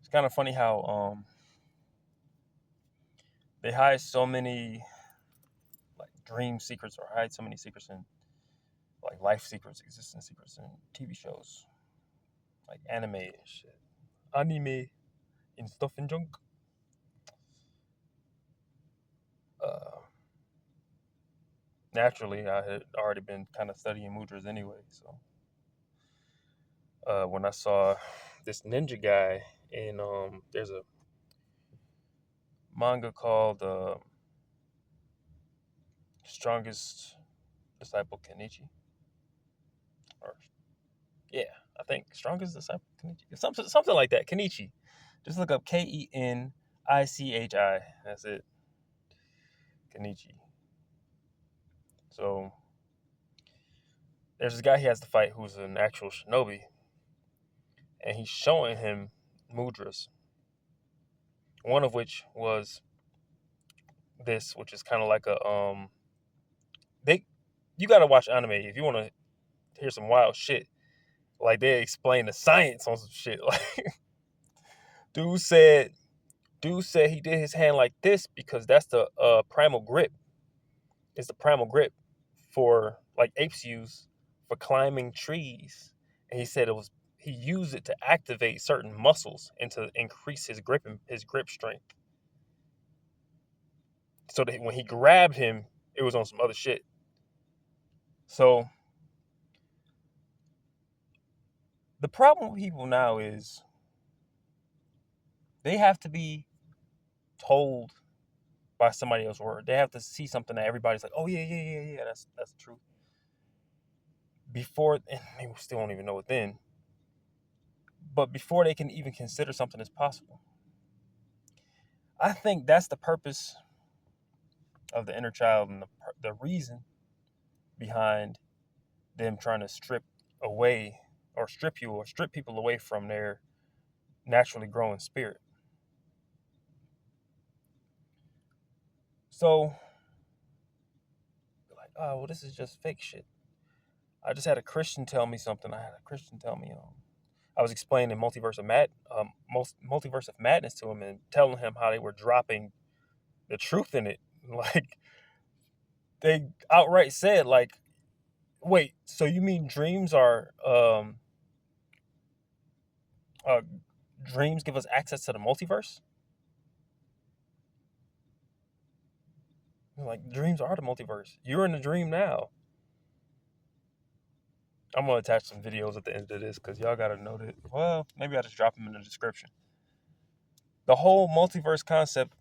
It's kind of funny how they hide so many like dream secrets or hide so many secrets in like life secrets, existence secrets in TV shows, like anime and shit, anime and stuff and junk. Uh, Naturally, I had already been kind of studying mudras anyway, so when I saw this ninja guy in there's a manga called Strongest Disciple Kenichi, or yeah, I think Strongest Disciple Kenichi, something like that. Kenichi. Just look up Kenichi. That's it, Kenichi. So there's this guy he has to fight who's an actual shinobi, and he's showing him mudras. One of which was this, which is kind of like a they. You gotta watch anime if you want to hear some wild shit. Like they explain the science on some shit. Like dude said, dude said he did his hand like this because that's the primal grip. It's the primal grip for like apes use for climbing trees. And he said it was he used it to activate certain muscles and to increase his grip and his grip strength. So that when he grabbed him, it was on some other shit. So the problem with people now is they have to be told by somebody else's word. They have to see something that everybody's like, oh yeah, that's the truth. Before, and they still don't even know it then, but before they can even consider something as possible. I think that's the purpose of the inner child and the reason behind them trying to strip away or strip people away from their naturally growing spirit. So, like, oh, well, this is just fake shit. I just had a Christian tell me something. I had a Christian tell me, I was explaining multiverse of madness to him and telling him how they were dropping the truth in it. Like they outright said, like, wait, so you mean uh, dreams give us access to the multiverse? Like dreams are the multiverse. You're in the dream now. I'm gonna attach some videos at the end of this because y'all gotta know that. Well, maybe I just drop them in the description. The whole multiverse concept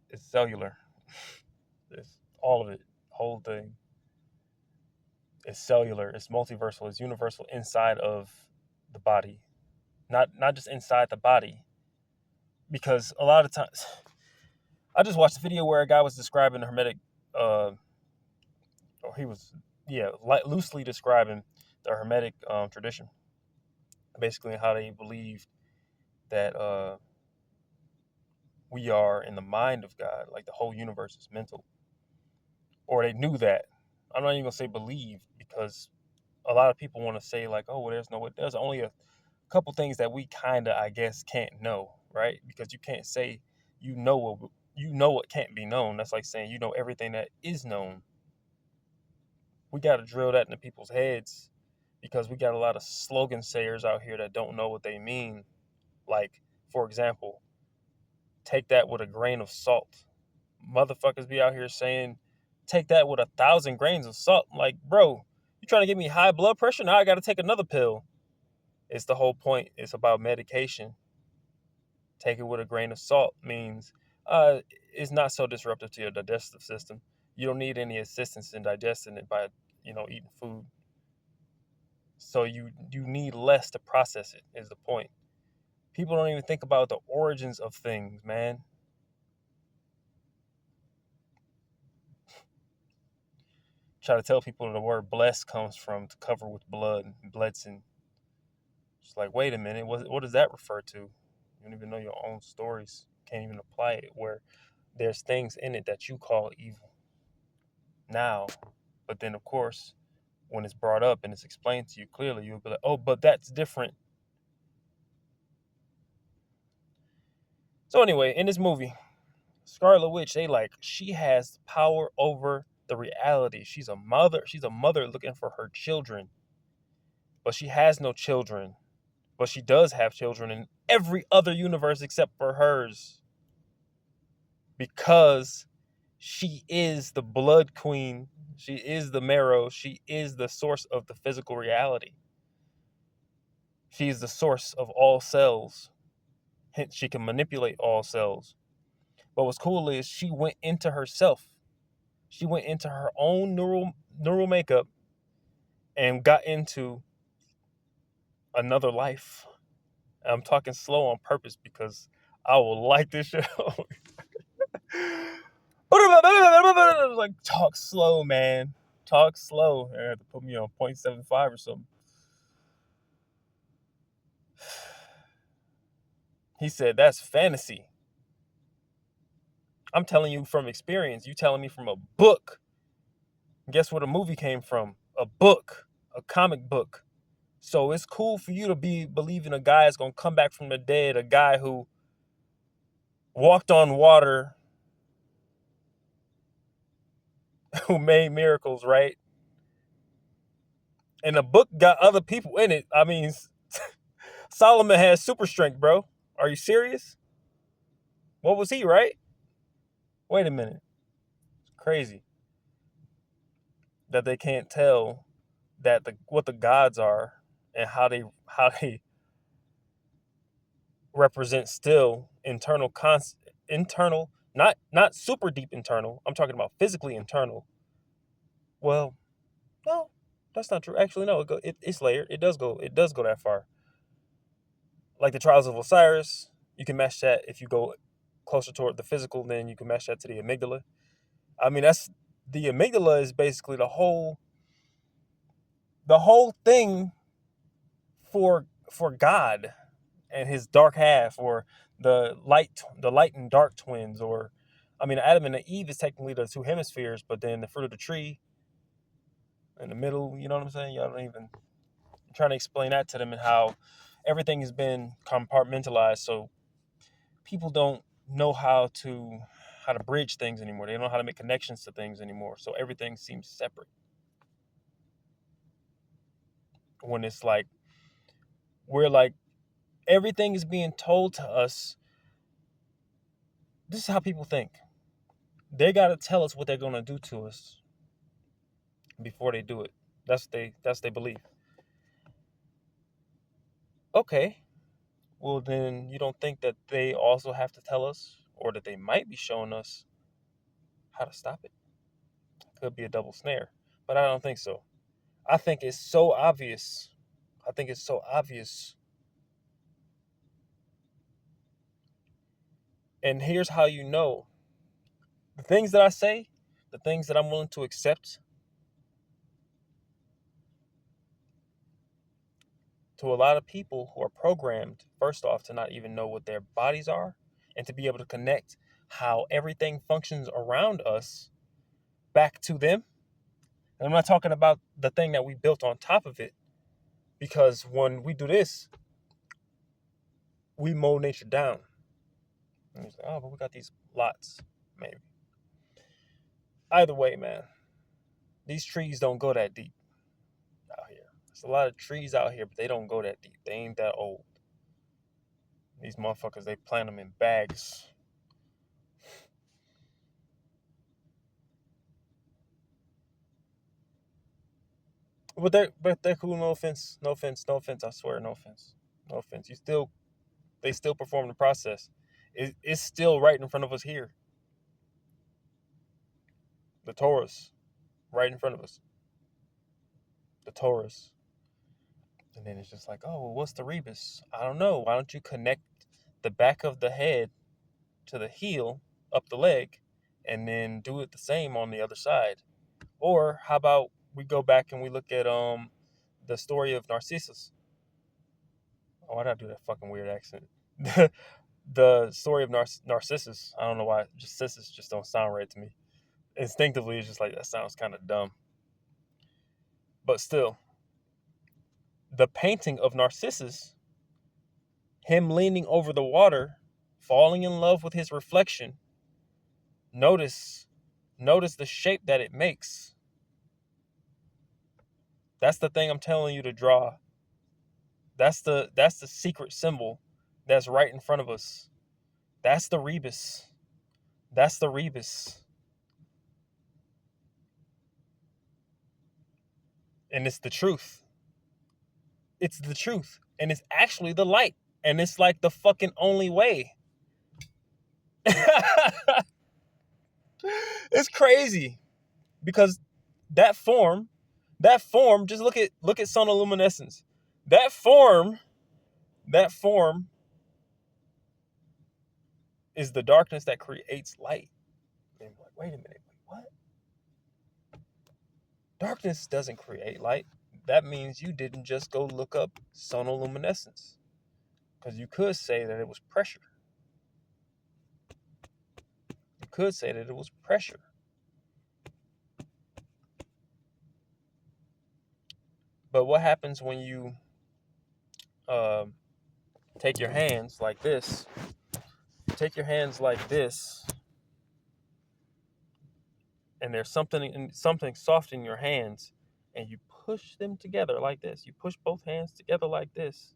is cellular. It's all of it, whole thing. It's cellular. It's multiversal. It's universal inside of the body, not just inside the body. Because a lot of times, I just watched a video where a guy was describing the hermetic, uh, or he was, yeah, loosely describing the hermetic tradition, basically how they believe that we are in the mind of God, like the whole universe is mental, or they knew that. I'm not even gonna say believe because a lot of people want to say like, oh, well, there's only a couple things that we kind of, I guess, can't know, right? Because you can't say you know what can't be known. That's like saying you know everything that is known. We got to drill that into people's heads because we got a lot of slogan sayers out here that don't know what they mean. Like, for example, take that with a grain of salt. Motherfuckers be out here saying, take that with 1,000 grains of salt. Like, bro, you trying to give me high blood pressure? Now I got to take another pill. It's the whole point. It's about medication. Take it with a grain of salt means it's not so disruptive to your digestive system. You don't need any assistance in digesting it by eating food. So you need less to process it is the point. People don't even think about the origins of things, man. Try to tell people the word blessed comes from to cover with blood, Bledson. It's like, wait a minute, what does that refer to? You don't even know your own stories. Can't even apply it where there's things in it that you call evil now. But then, of course, when it's brought up and it's explained to you clearly, you'll be like, oh, but that's different. So anyway, in this movie, Scarlet Witch, she has power over the reality. She's a mother. She's a mother looking for her children, but she has no children. But she does have children in every other universe except for hers, because she is the blood queen. She is the marrow. She is the source of the physical reality. She is the source of all cells. Hence, she can manipulate all cells. But what's cool is she went into herself. She went into her own neural makeup and got into another life. I'm talking slow on purpose because I will like this show. Like, talk slow, man. Talk slow. They had to put me on 0.75 or something. He said, that's fantasy. I'm telling you from experience. You telling me from a book. Guess where the movie came from? A book. A comic book. So it's cool for you to be believing a guy is going to come back from the dead. A guy who walked on water, who made miracles, right? And the book got other people in it. I mean, Solomon has super strength, bro. Are you serious? What was he, right? Wait a minute. It's crazy that they can't tell that what the gods are and how they represent still internal, not super deep internal. I'm talking about physically internal. Well, no, that's not true. Actually, no, it's layered. It does go that far. Like the trials of Osiris, you can mesh that. If you go closer toward the physical, then you can mesh that to the amygdala. I mean, that's the amygdala is basically the whole thing for God and his dark half, or the light and dark twins, or I mean, Adam and Eve is technically the two hemispheres, but then the fruit of the tree in the middle. You know what I'm saying? Y'all don't even I'm trying to explain that to them, and how everything has been compartmentalized, so people don't know how to bridge things anymore. They don't know how to make connections to things anymore. So everything seems separate. When it's like we're like everything is being told to us. This is how people think. They gotta tell us what they're gonna do to us before they do it. That's they belief. Okay. Well, then you don't think that they also have to tell us, or that they might be showing us how to stop it? Could be a double snare, but I don't think so. I think it's so obvious. I think it's so obvious. And here's how you know. The things that I say, the things that I'm willing to accept, to a lot of people who are programmed, first off, to not even know what their bodies are, and to be able to connect how everything functions around us back to them. And I'm not talking about the thing that we built on top of it, because when we do this, we mow nature down. And it's like, oh, but we got these lots, maybe. Either way, man, these trees don't go that deep out here. There's a lot of trees out here, but they don't go that deep. They ain't that old. These motherfuckers, they plant them in bags. But they're cool. No offense. No offense. No offense. I swear, no offense. No offense. They still perform the process. It's still right in front of us here. The Taurus, right in front of us. The Taurus. And then it's just like, oh, well, what's the rebus? I don't know. Why don't you connect the back of the head to the heel up the leg, and then do it the same on the other side? Or how about we go back and we look at the story of Narcissus? Oh, why did I do that fucking weird accent? The story of Narcissus. I don't know why. Just Sissus just don't sound right to me. Instinctively, it's just like that sounds kind of dumb. But still, the painting of Narcissus, him leaning over the water, falling in love with his reflection, notice the shape that it makes. That's the thing I'm telling you to draw. That's the secret symbol that's right in front of us. That's the rebus. That's the rebus. And it's the truth. It's the truth. And it's actually the light. And it's like the fucking only way. It's crazy. Because that form, just look at sonoluminescence. That form is the darkness that creates light. And I'm like, wait a minute, what? Darkness doesn't create light. That means you didn't just go look up sonoluminescence. Because you could say that it was pressure. You could say that it was pressure. But what happens when you take your hands like this? Take your hands like this, and there's something soft in your hands, and you push them together like this. You push both hands together like this.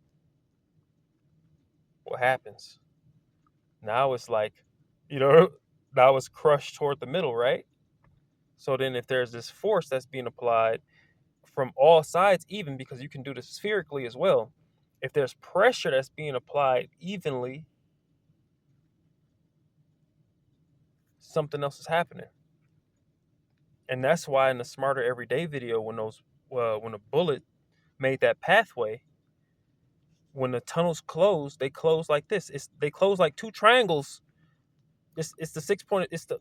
What happens? Now it's like, now it's crushed toward the middle, right? So then if there's this force that's being applied from all sides, even because you can do this spherically as well, if there's pressure that's being applied evenly, something else is happening. And that's why in the Smarter Everyday video, when a bullet made that pathway, when the tunnels close, they close like this. They close like two triangles. It's the 6 point. It's the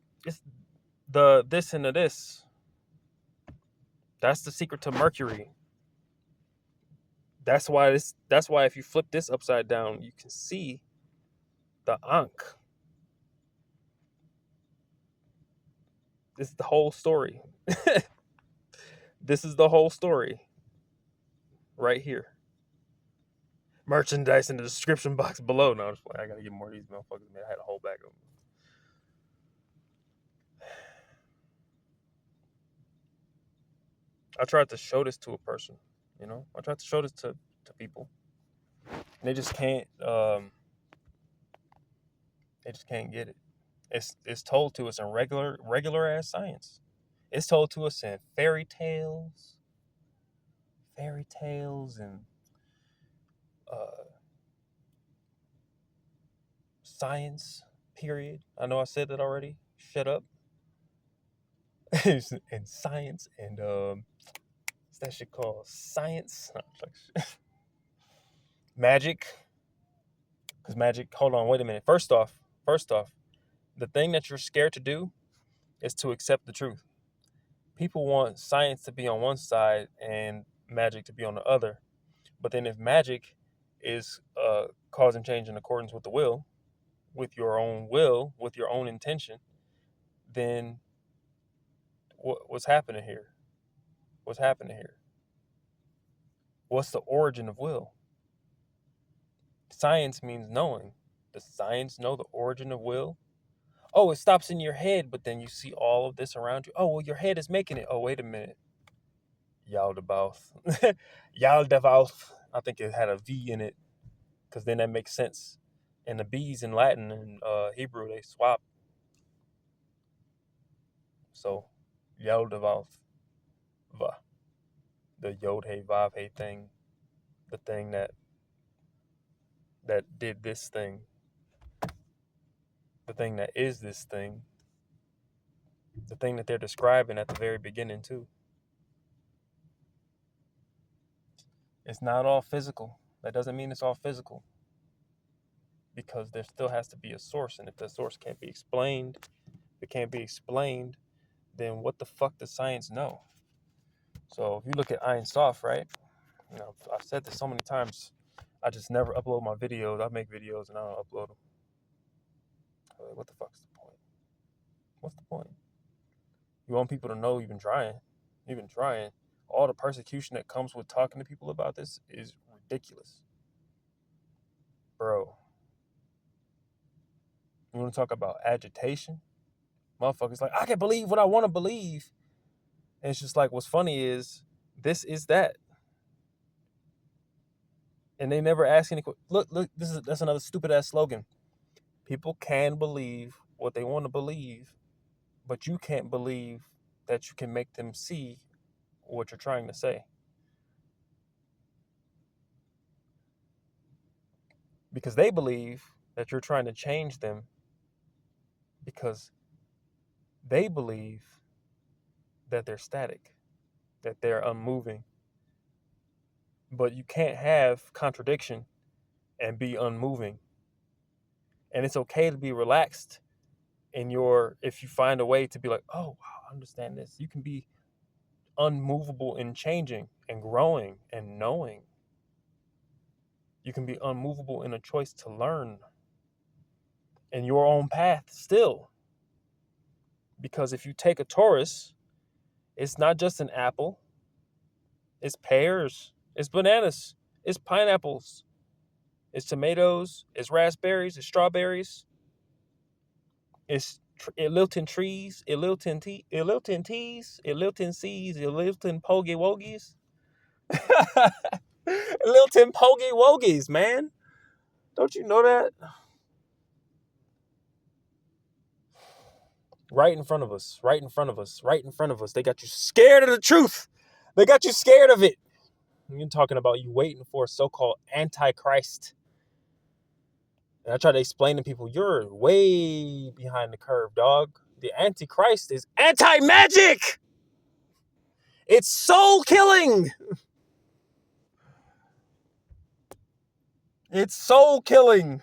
this and the this. That's the secret to Mercury. That's why if you flip this upside down, you can see the Ankh. This is the whole story. This is the whole story. Right here. Merchandise in the description box below. No, I gotta get more of these motherfuckers, man. I had a whole bag of them. I tried to show this to a person, I tried to show this to people. And they just can't get it. It's told to us in regular ass science. It's told to us in fairy tales and science, period. I know I said that already. Shut up. And science and what's that shit called? Science. Magic. Because magic, hold on, wait a minute. First off, the thing that you're scared to do is to accept the truth. People want science to be on one side and magic to be on the other. But then if magic is causing change in accordance with the will, with your own intention, then what's happening here? What's happening here? What's the origin of will? Science means knowing. Does science know the origin of will? Oh, it stops in your head, but then you see all of this around you. Oh, well, your head is making it. Oh, wait a minute. Yaldabaoth. Yaldabaoth. I think it had a V in it, because then that makes sense. And the B's in Latin and Hebrew, they swap. So, Yaldabaoth. Va. The Yod He Vav He thing. The thing that did this thing. The thing that is this thing. The thing that they're describing at the very beginning, too. It's not all physical. That doesn't mean it's all physical. Because there still has to be a source. And if the source can't be explained, then what the fuck does science know? So if you look at Ein Sof, right? I've said this so many times. I just never upload my videos. I make videos and I don't upload them. What the fuck's the point? What's the point? You want people to know you've been trying. All the persecution that comes with talking to people about this is ridiculous. Bro. You want to talk about agitation? Motherfuckers like, I can believe what I want to believe. And it's just like, what's funny is this is that. And they never ask any. Look, that's another stupid ass slogan. People can believe what they want to believe, but you can't believe that you can make them see what you're trying to say. Because they believe that you're trying to change them because they believe that they're static, that they're unmoving. But you can't have contradiction and be unmoving. And it's okay to be relaxed in your, if you find a way to be like, oh, wow, I understand this. You can be unmovable in changing and growing and knowing. You can be unmovable in a choice to learn in your own path still. Because if you take a Taurus, it's not just an apple, it's pears, it's bananas, it's pineapples, it's tomatoes, it's raspberries, it's strawberries, it's Ililton trees, Ililton teas, Ililton seeds, Ililton pogie wogies. Ililton pogie wogies, man. Don't you know that? Right in front of us, right in front of us, right in front of us. They got you scared of the truth. They got you scared of it. You're talking about you waiting for a so-called antichrist. And I try to explain to people, you're way behind the curve, dog. The antichrist is anti-magic. It's soul killing. It's soul killing.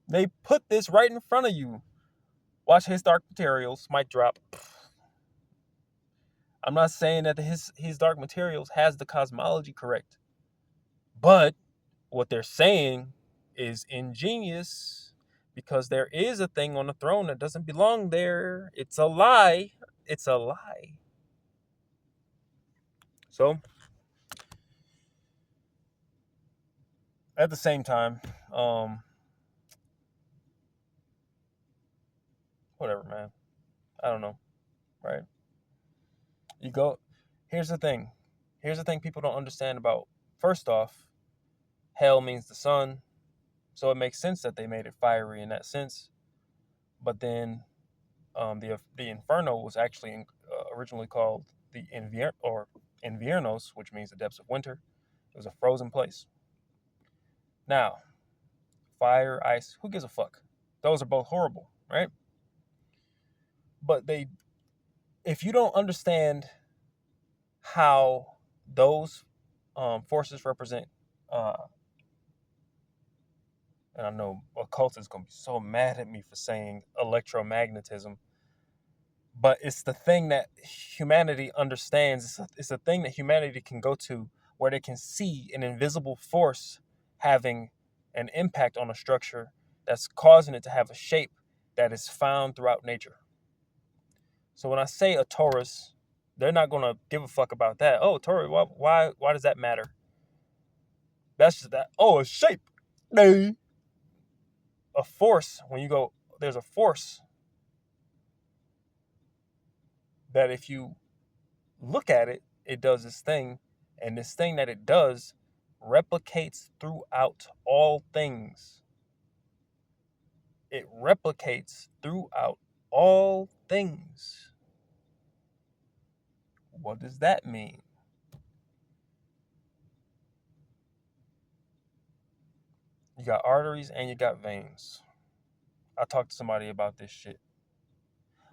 They put this right in front of you. Watch His Dark Materials, mic drop. I'm not saying that his Dark Materials has the cosmology correct. But what they're saying is ingenious because there is a thing on the throne that doesn't belong there. It's a lie. It's a lie. So, at the same time, whatever, man. I don't know, right? You go. Here's the thing. Here's the thing people don't understand about. First off, hell means the sun, so it makes sense that they made it fiery in that sense. But then, the Inferno was actually originally called the Inviernos, which means the depths of winter. It was a frozen place. Now, fire, ice, who gives a fuck? Those are both horrible, right? But if you don't understand how those forces represent, uh, and I know occultists gonna be so mad at me for saying electromagnetism, but it's the thing that humanity understands. It's a thing that humanity can go to where they can see an invisible force having an impact on a structure that's causing it to have a shape that is found throughout nature. So when I say a Taurus, they're not going to give a fuck about that. Oh, Taurus, why does that matter? That's just that. Oh, a shape. A force, when you go, there's a force that if you look at it, it does this thing, and this thing that it does replicates throughout all things. It replicates throughout all things. What does that mean? You got arteries and you got veins. I talked to somebody about this shit.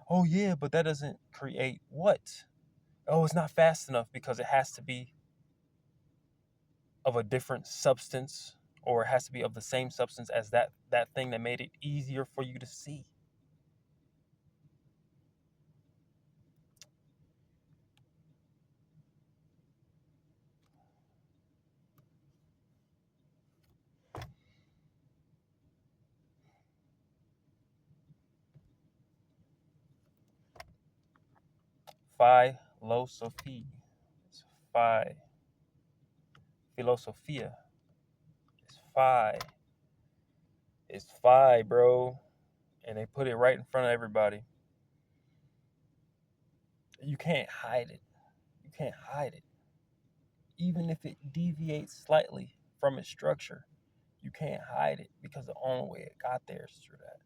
Oh yeah, but that doesn't create what? Oh, it's not fast enough because it has to be of a different substance, or it has to be of the same substance as that thing that made it easier for you to see. Philosophy. It's phi. Philosophia. It's phi. It's phi, bro. And they put it right in front of everybody. You can't hide it. You can't hide it. Even if it deviates slightly from its structure, you can't hide it because the only way it got there is through that.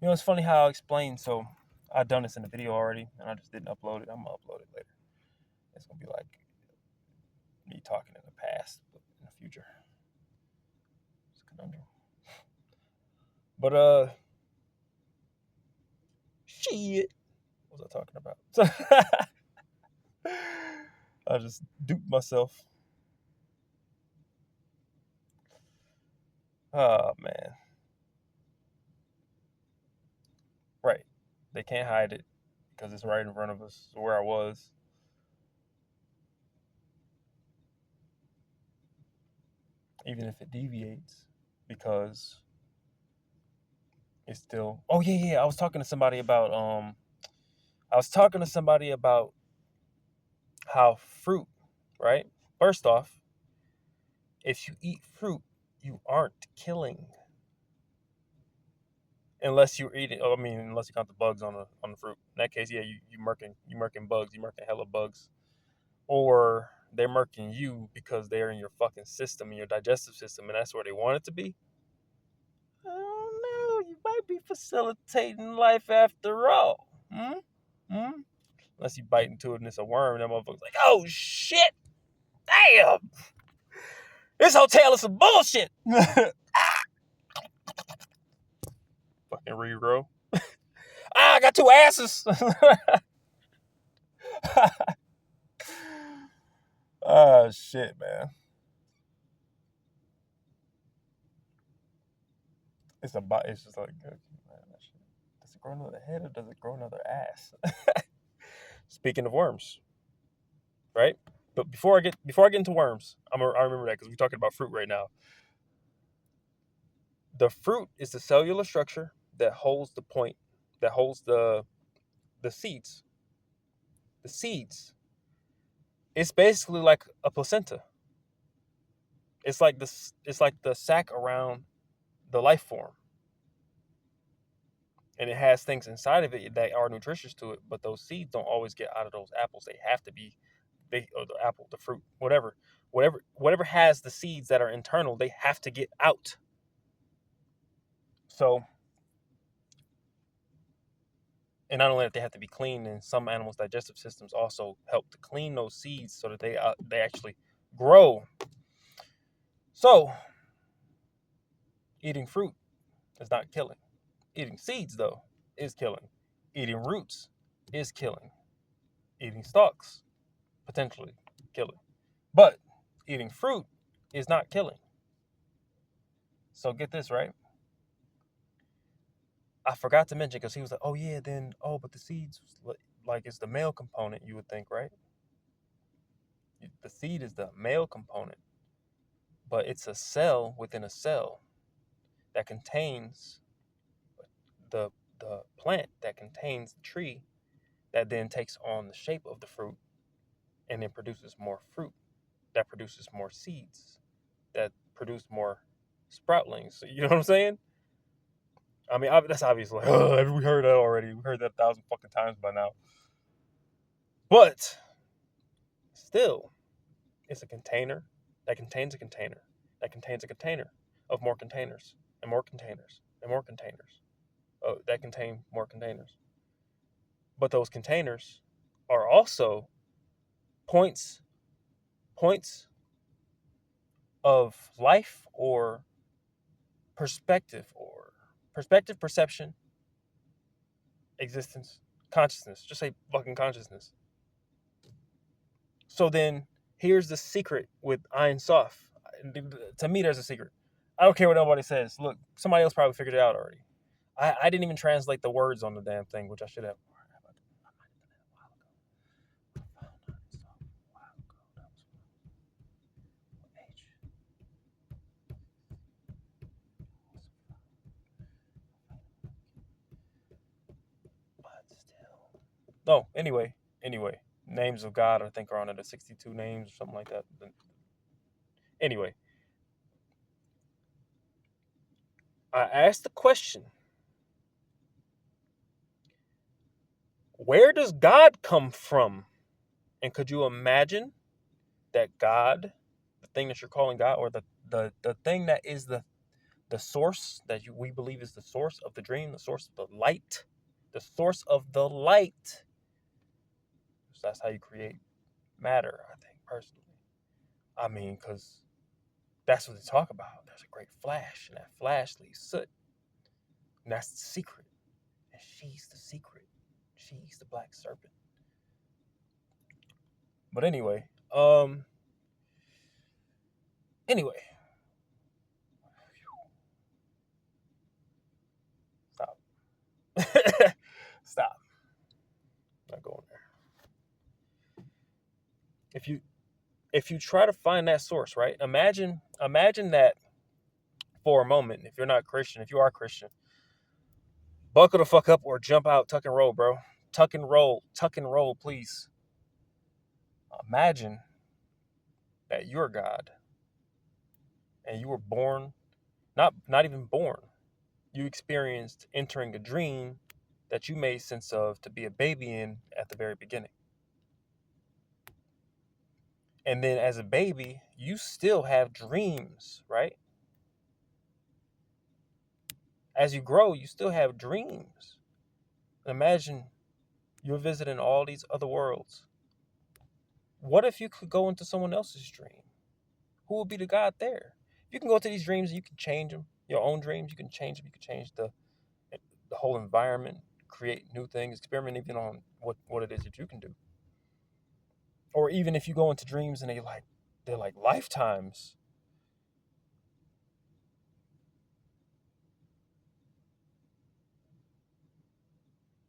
You know, it's funny how I explained. So I've done this in the video already, and I just didn't upload it. I'm gonna upload it later. It's gonna be like me talking in the past, but in the future. It's a conundrum. But shit. What was I talking about? I just duped myself. Oh man. Right. They can't hide it because it's right in front of us, where I was. Even if it deviates, because it's still. Oh yeah. I was talking to somebody about how fruit, right? First off, if you eat fruit, you aren't killing. Unless you're eating, I mean, unless you count the bugs on the fruit. In that case, yeah, you murking bugs, you murking hella bugs, or they're murking you because they're in your fucking system, in your digestive system, and that's where they want it to be. I don't know. You might be facilitating life after all. Unless you bite into it and it's a worm, and that motherfucker's like, oh shit, damn, this hotel is some bullshit. Fucking regrow. I got two asses. Oh shit, man. It's just like, man, that shit. Does it grow another head or does it grow another ass? Speaking of worms, right? But before I get into worms, I remember that because we're talking about fruit right now. The fruit is the cellular structure that holds the seeds. The seeds. It's basically like a placenta. It's like the sac around the life form. And it has things inside of it that are nutritious to it, but those seeds don't always get out of those apples. They have to be or the apple, the fruit, whatever has the seeds that are internal, they have to get out. So, and not only that, they have to be cleaned, and some animals' digestive systems also help to clean those seeds so that they actually grow. So, eating fruit is not killing. Eating seeds, though, is killing. Eating roots is killing. Eating stalks, potentially killing. But eating fruit is not killing. So get this, right? I forgot to mention because he was like, oh yeah, but the seeds, like it's the male component, you would think, right? The seed is the male component, but it's a cell within a cell that contains the plant that contains the tree that then takes on the shape of the fruit and then produces more fruit that produces more seeds that produce more sproutlings. You know what I'm saying? I mean, that's obvious. Like, oh, we heard that already. We heard that 1,000 fucking times by now. But still, it's a container that contains a container that contains a container of more containers and more containers and more containers that contain more containers. But those containers are also points of life or perspective, perception, existence, consciousness. Just say fucking consciousness. So then here's the secret with Ein Sof. To me, there's a secret. I don't care what nobody says. Look, somebody else probably figured it out already. I didn't even translate the words on the damn thing, which I should have. No, anyway. Names of God, I think, are on it. 62 names or something like that. Anyway, I asked the question, where does God come from? And could you imagine that God, the thing that you're calling God, or the thing that is the source that we believe is the source of the dream, the source of the light, the source of the light. So that's how you create matter, I think, personally. I mean, because that's what they talk about. There's a great flash, and that flash leaves soot. And that's the secret. And she's the secret. She's the black serpent. But anyway, stop. Stop. Not going there. If you try to find that source, right? Imagine that for a moment. If you're not Christian, if you are Christian, buckle the fuck up or jump out, tuck and roll, bro. Tuck and roll, please. Imagine that you're God and you were born, not even born. You experienced entering a dream that you made sense of to be a baby in at the very beginning. And then as a baby, you still have dreams, right? As you grow, you still have dreams. Imagine you're visiting all these other worlds. What if you could go into someone else's dream? Who would be the God there? You can go to these dreams and you can change them. Your own dreams, you can change them. You can change the whole environment, create new things, experiment even on what it is that you can do. Or even if you go into dreams and they're like lifetimes.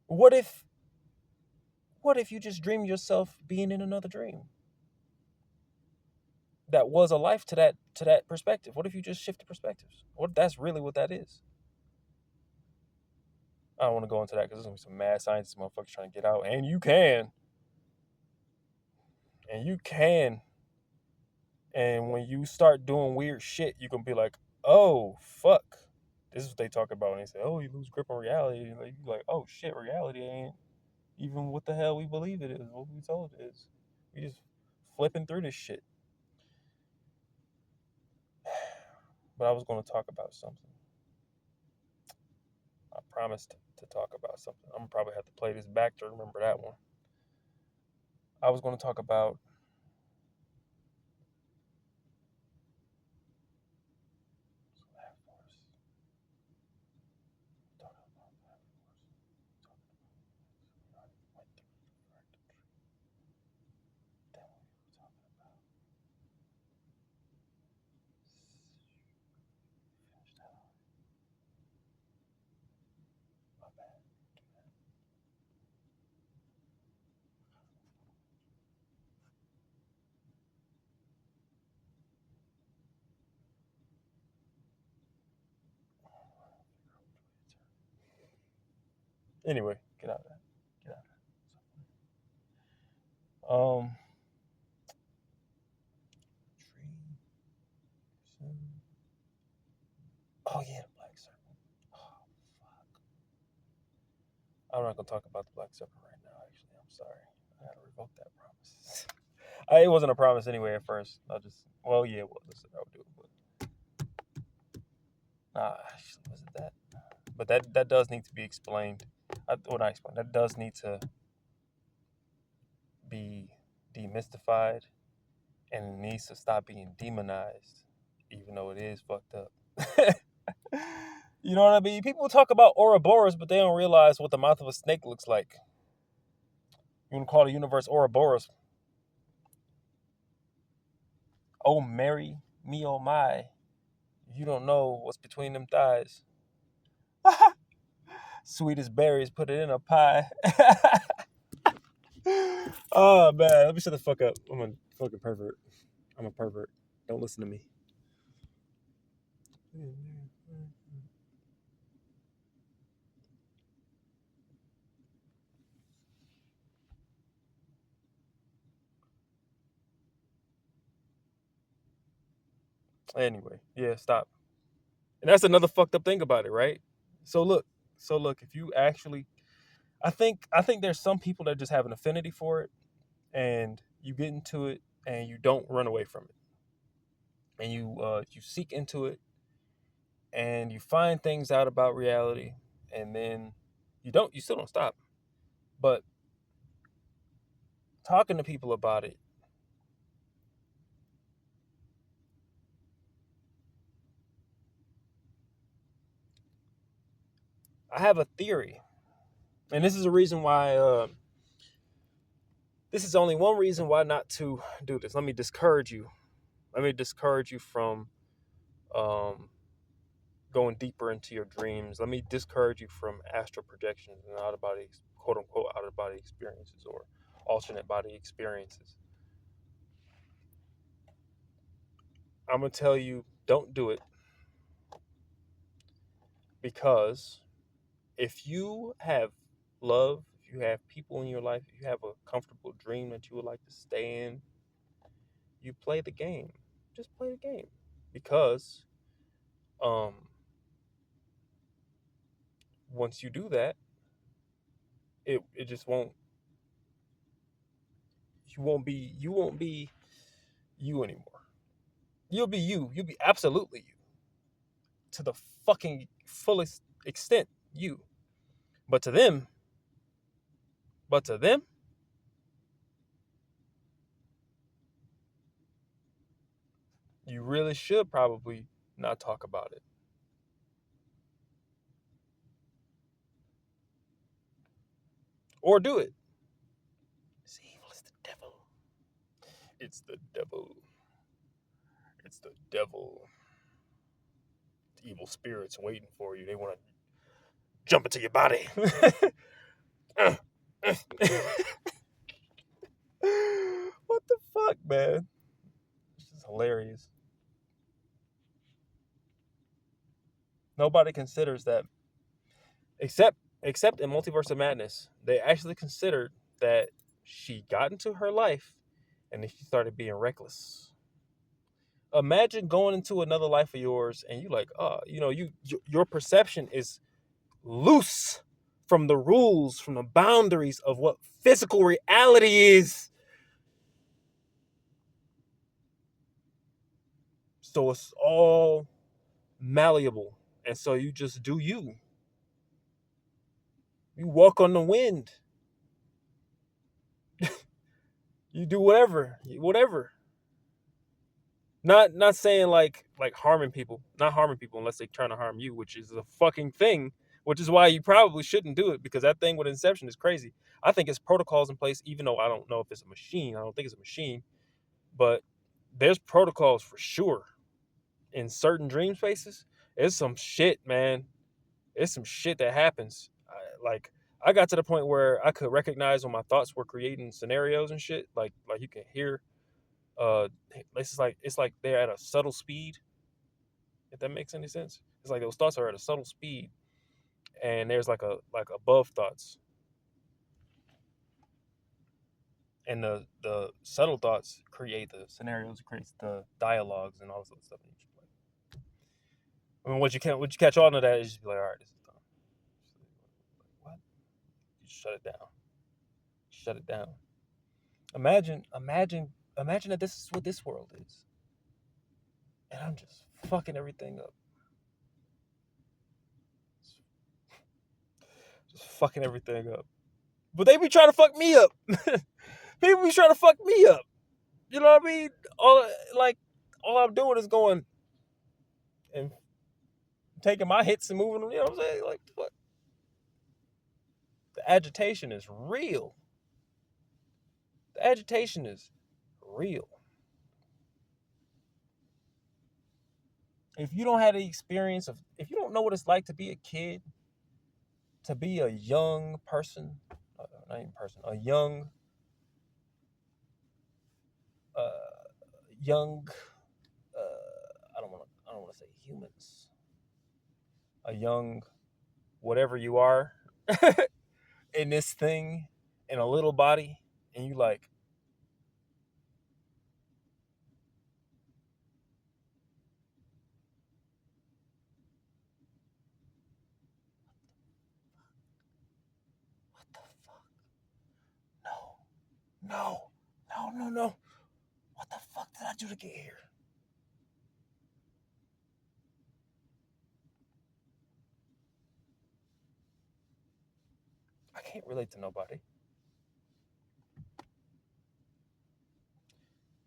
What if you just dream yourself being in another dream that was a life to that perspective? What if you just shift the perspectives? What if that's really what that is? I don't want to go into that because there's gonna be some mad scientists motherfuckers trying to get out, and you can, and you can. And when you start doing weird shit, you can be like, "Oh fuck." This is what they talk about when they say, "Oh, you lose grip on reality." Like, you like, "Oh shit, reality ain't even what the hell we believe it is. What we told it is. We just flipping through this shit." But I was going to talk about something. I promised to talk about something. I'm gonna probably have to play this back to remember that one. I was going to talk about anyway. Get out of that. Get out of that. Oh yeah, the black serpent. Oh fuck. I'm not gonna talk about the black serpent right now. Actually, I'm sorry. I gotta revoke that promise. It wasn't a promise anyway at first. Well, yeah, it was. I would do it, but actually, was it that? But that does need to be explained. What I explained, that does need to be demystified, and it needs to stop being demonized, even though it is fucked up. You know what I mean? People talk about Ouroboros, but they don't realize what the mouth of a snake looks like. You want to call the universe Ouroboros? Oh, Mary, me, oh my. You don't know what's between them thighs. Sweet as berries, put it in a pie. Oh, man. Let me shut the fuck up. I'm a fucking pervert. I'm a pervert. Don't listen to me. Anyway, yeah, stop. And that's another fucked up thing about it, right? So look, if you actually, I think there's some people that just have an affinity for it, and you get into it and you don't run away from it, and you seek into it and you find things out about reality, and then you still don't stop. But talking to people about it, I have a theory, and this is a reason why. This is only one reason why not to do this. Let me discourage you. Let me discourage you from um, going deeper into your dreams. Let me discourage you from astral projections and out of body, quote unquote, out of body experiences or alternate body experiences. I'm gonna tell you, don't do it, because if you have love, if you have people in your life, if you have a comfortable dream that you would like to stay in, you play the game. Just play the game, because um, once you do that, it just won't. You won't be you anymore. You'll be you. You'll be absolutely you, to the fucking fullest extent you. But to them, but to them, you really should probably not talk about it, or do it. It's evil. It's the devil. It's the devil. It's the devil. The evil spirits waiting for you. They want to jump into your body. What the fuck, man? This is hilarious. Nobody considers that, except in Multiverse of Madness. They actually considered that she got into her life and then she started being reckless. Imagine going into another life of yours and you like, your perception is loose from the rules, from the boundaries of what physical reality is. So it's all malleable. And so you just do you. You walk on the wind. You do whatever. Not saying like harming people, not harming people unless they're trying to harm you, which is a fucking thing. Which is why you probably shouldn't do it, because that thing with Inception is crazy. I think it's protocols in place, even though I don't know if it's a machine. I don't think it's a machine, but there's protocols for sure in certain dream spaces. It's some shit, man. It's some shit that happens. I got to the point where I could recognize when my thoughts were creating scenarios and shit. Like you can hear it's like they're at a subtle speed, if that makes any sense. It's like those thoughts are at a subtle speed, and there's like above thoughts, and the subtle thoughts create the scenarios, creates the dialogues and all this other stuff. I mean, once you catch on to that, you just be like, all right, this is done. What? You shut it down. Shut it down. Imagine that this is what this world is, and I'm just fucking everything up. Just fucking everything up. But they be trying to fuck me up. People be trying to fuck me up. You know what I mean? All I'm doing is going and taking my hits and moving them. You know what I'm saying? Like what? The agitation is real. The agitation is real. If you don't have the experience of, if you don't know what it's like to be a kid, to be a young person, not even person, a uh, young, I don't want to say humans, a young, whatever you are, in this thing, in a little body, and you like, no, no, no, no. What the fuck did I do to get here? I can't relate to nobody.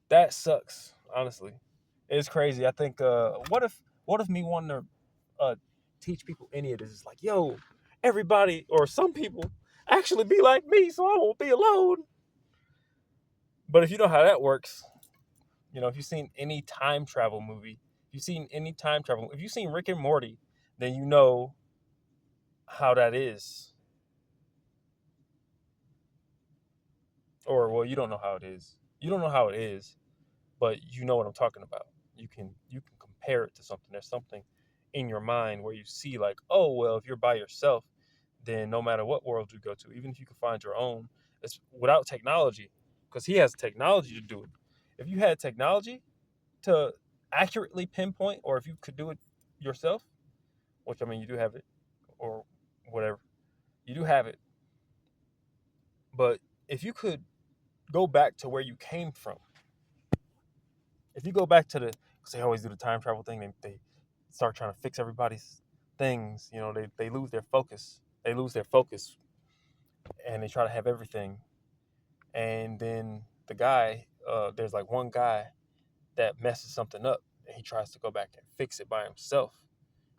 That sucks, honestly. It's crazy. I think what if me wanting to teach people any of this is like, yo, everybody or some people actually be like me so I won't be alone. But if you know how that works, if you've seen any time travel movie, if you've seen Rick and Morty, then you know how that is. Or well, you don't know how it is. You don't know how it is, but you know what I'm talking about. You can compare it to something. There's something in your mind where you see like, oh well, if you're by yourself, then no matter what world you go to, even if you can find your own, it's without technology, because he has technology to do it. If you had technology to accurately pinpoint, or if you could do it yourself, which I mean you do have it, or whatever, you do have it. But if you could go back to where you came from, if you go back to because they always do the time travel thing, they start trying to fix everybody's things. They lose their focus. They lose their focus, and they try to have everything. And then there's like one guy that messes something up, and he tries to go back and fix it by himself,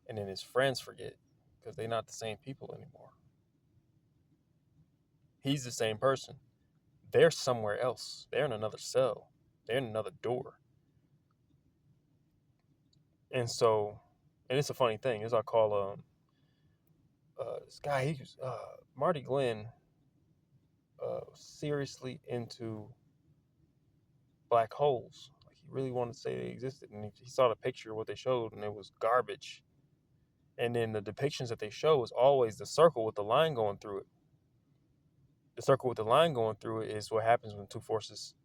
and then his friends forget because they're not the same people anymore. He's the same person. They're somewhere else. They're in another cell. They're in another door. And so, and it's a funny thing. Is I call this guy. He's Marty Glenn, seriously into black holes. Like he really wanted to say they existed, and he saw the picture of what they showed, and it was garbage. And then the depictions that they show is always the circle with the line going through it. The circle with the line going through it is what happens when two forces.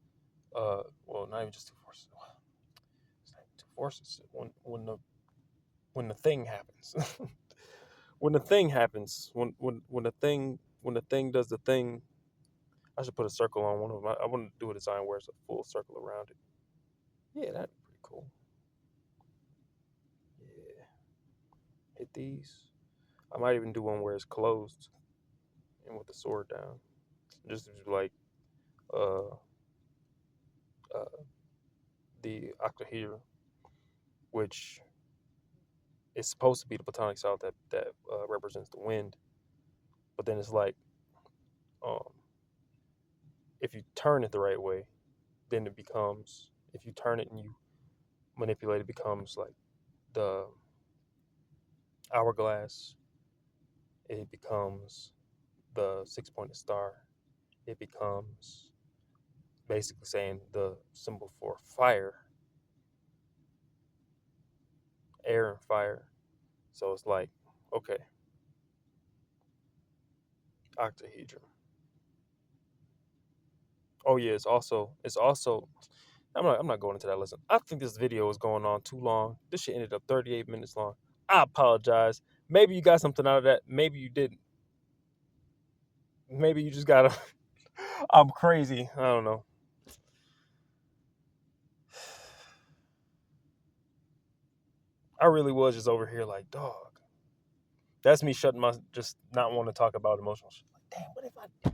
Well, not even just two forces. It's not two forces. When the thing happens. When the thing happens. When the thing does the thing. I should put a circle on one of them. I want to do a design where it's a full circle around it. Yeah, that'd be pretty cool. Yeah, hit these. I might even do one where it's closed and with the sword down, just to be like uh, uh, the octahedron, which is supposed to be the platonic solid that represents the wind. But then it's like, um, if you turn it the right way, then it becomes. If you turn it and you manipulate it, becomes like the hourglass. It becomes the six-pointed star. It becomes basically saying the symbol for fire, air and fire. So it's like, okay, octahedron. Oh yeah, it's also. I'm not going into that lesson. I think this video is going on too long. This shit ended up 38 minutes long. I apologize. Maybe you got something out of that. Maybe you didn't. Maybe you just got to. I'm crazy. I don't know. I really was just over here like, dog. That's me shutting my, just not wanting to talk about emotional shit. Like, damn, what if I.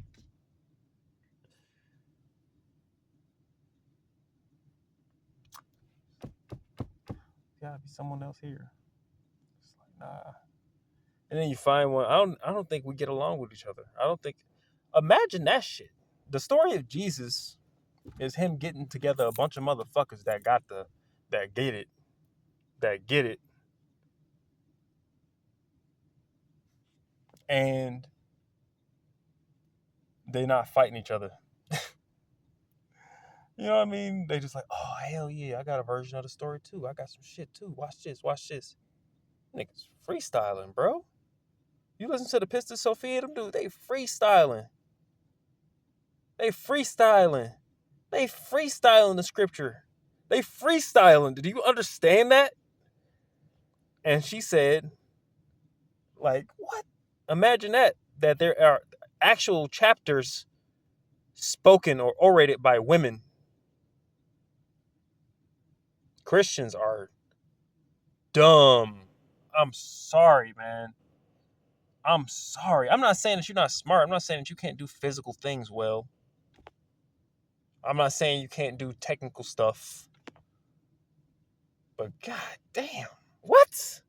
Gotta be someone else here. It's like, nah. And then you find one. I don't think we get along with each other. I don't think. Imagine that shit. The story of Jesus is him getting together a bunch of motherfuckers that get it, that get it, and they not fighting each other. You know what I mean? They just like, oh hell yeah, I got a version of the story too. I got some shit too. Watch this, watch this. Niggas freestyling, bro. You listen to the Pistis Sophia, them dude, they freestyling. They freestyling. They freestyling the scripture. They freestyling. Did you understand that? And she said, like, what? Imagine that. That there are actual chapters spoken or orated by women. Christians are dumb. I'm sorry, man. I'm sorry. I'm not saying that you're not smart. I'm not saying that you can't do physical things well. I'm not saying you can't do technical stuff. But god damn. What?